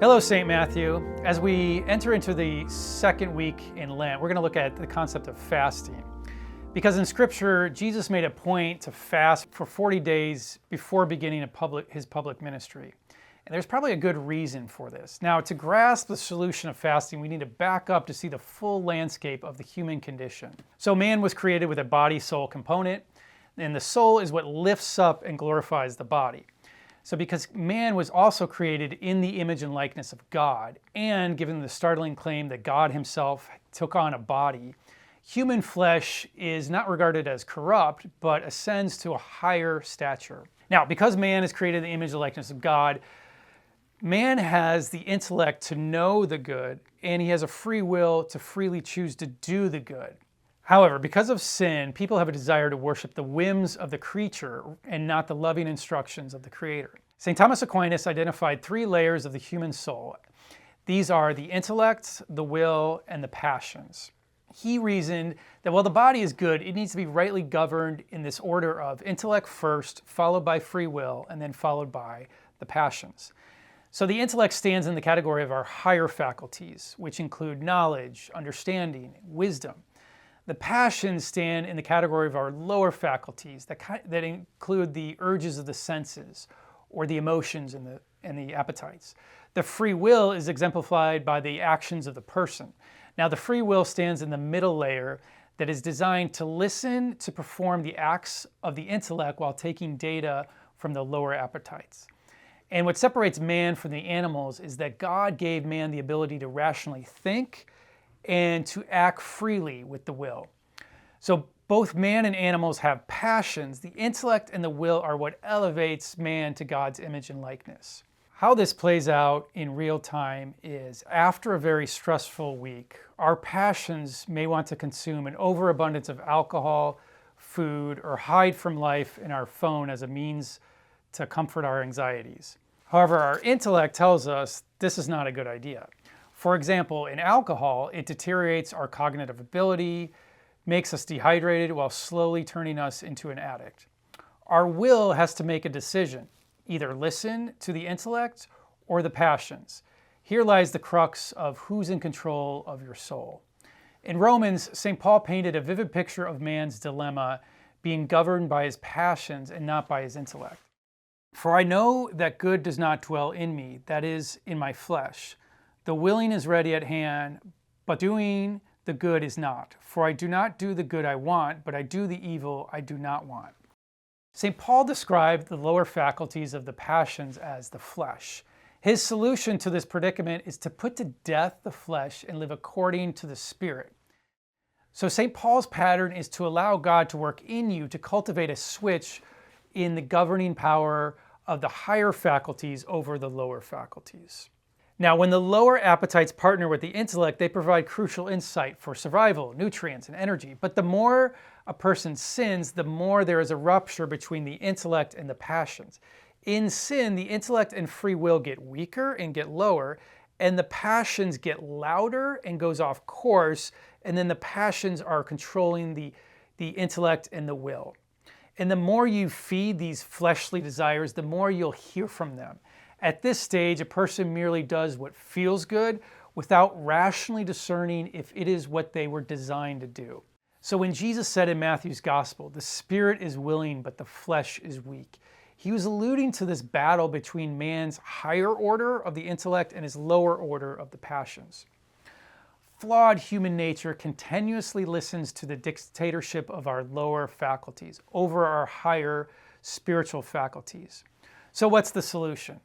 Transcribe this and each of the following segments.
Hello, St. Matthew. As we enter into the second week in Lent, we're going to look at the concept of fasting. Because in Scripture, Jesus made a point to fast for 40 days before beginning his public ministry. And there's probably a good reason for this. Now, to grasp the solution of fasting, we need to back up to see the full landscape of the human condition. So man was created with a body-soul component, and the soul is what lifts up and glorifies the body. So because man was also created in the image and likeness of God, and given the startling claim that God himself took on a body, human flesh is not regarded as corrupt, but ascends to a higher stature. Now, because man is created in the image and likeness of God, man has the intellect to know the good, and he has a free will to freely choose to do the good. However, because of sin, people have a desire to worship the whims of the creature and not the loving instructions of the Creator. St. Thomas Aquinas identified three layers of the human soul. These are the intellect, the will, and the passions. He reasoned that while the body is good, it needs to be rightly governed in this order of intellect first, followed by free will, and then followed by the passions. So the intellect stands in the category of our higher faculties, which include knowledge, understanding, wisdom. The passions stand in the category of our lower faculties that include the urges of the senses or the emotions and the appetites. The free will is exemplified by the actions of the person. Now, the free will stands in the middle layer that is designed to listen to perform the acts of the intellect while taking data from the lower appetites. And what separates man from the animals is that God gave man the ability to rationally think and to act freely with the will. So both man and animals have passions. The intellect and the will are what elevates man to God's image and likeness. How this plays out in real time is after a very stressful week, our passions may want to consume an overabundance of alcohol, food, or hide from life in our phone as a means to comfort our anxieties. However, our intellect tells us this is not a good idea. For example, in alcohol, it deteriorates our cognitive ability, makes us dehydrated while slowly turning us into an addict. Our will has to make a decision, either listen to the intellect or the passions. Here lies the crux of who's in control of your soul. In Romans, St. Paul painted a vivid picture of man's dilemma, being governed by his passions and not by his intellect. For I know that good does not dwell in me, that is, in my flesh. The willing is ready at hand, but doing the good is not. For I do not do the good I want, but I do the evil I do not want. St. Paul described the lower faculties of the passions as the flesh. His solution to this predicament is to put to death the flesh and live according to the Spirit. So St. Paul's pattern is to allow God to work in you to cultivate a switch in the governing power of the higher faculties over the lower faculties. Now, when the lower appetites partner with the intellect, they provide crucial insight for survival, nutrients, and energy. But the more a person sins, the more there is a rupture between the intellect and the passions. In sin, the intellect and free will get weaker and get lower, and the passions get louder and goes off course, and then the passions are controlling the intellect and the will. And the more you feed these fleshly desires, the more you'll hear from them. At this stage, a person merely does what feels good without rationally discerning if it is what they were designed to do. So when Jesus said in Matthew's Gospel, "The spirit is willing, but the flesh is weak," he was alluding to this battle between man's higher order of the intellect and his lower order of the passions. Flawed human nature continuously listens to the dictatorship of our lower faculties over our higher spiritual faculties. So what's the solution?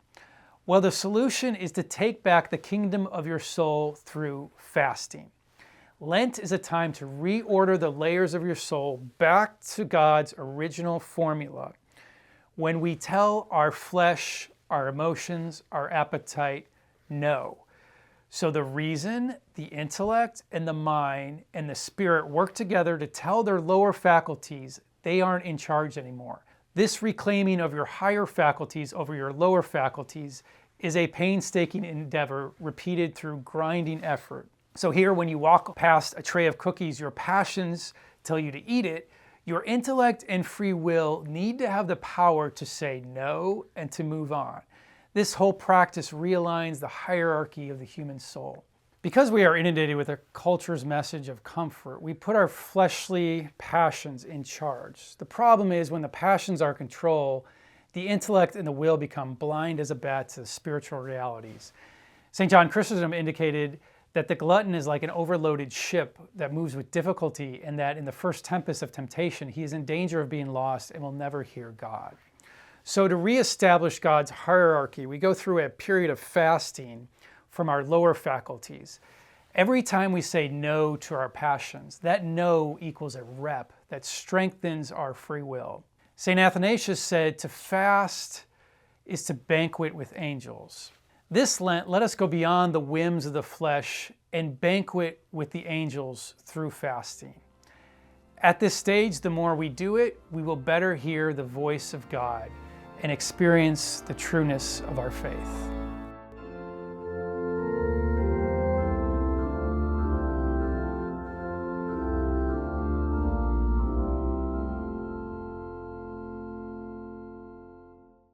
Well, the solution is to take back the kingdom of your soul through fasting. Lent is a time to reorder the layers of your soul back to God's original formula. When we tell our flesh, our emotions, our appetite, no. So the reason, the intellect, and the mind, and the spirit work together to tell their lower faculties they aren't in charge anymore. This reclaiming of your higher faculties over your lower faculties is a painstaking endeavor repeated through grinding effort. So here, when you walk past a tray of cookies, your passions tell you to eat it. Your intellect and free will need to have the power to say no and to move on. This whole practice realigns the hierarchy of the human soul. Because we are inundated with a culture's message of comfort, we put our fleshly passions in charge. The problem is when the passions are control, the intellect and the will become blind as a bat to spiritual realities. St. John Chrysostom indicated that the glutton is like an overloaded ship that moves with difficulty, and that in the first tempest of temptation, he is in danger of being lost and will never hear God. So to reestablish God's hierarchy, we go through a period of fasting from our lower faculties. Every time we say no to our passions, that no equals a rep that strengthens our free will. St. Athanasius said, to fast is to banquet with angels. This Lent, let us go beyond the whims of the flesh and banquet with the angels through fasting. At this stage, the more we do it, we will better hear the voice of God and experience the trueness of our faith.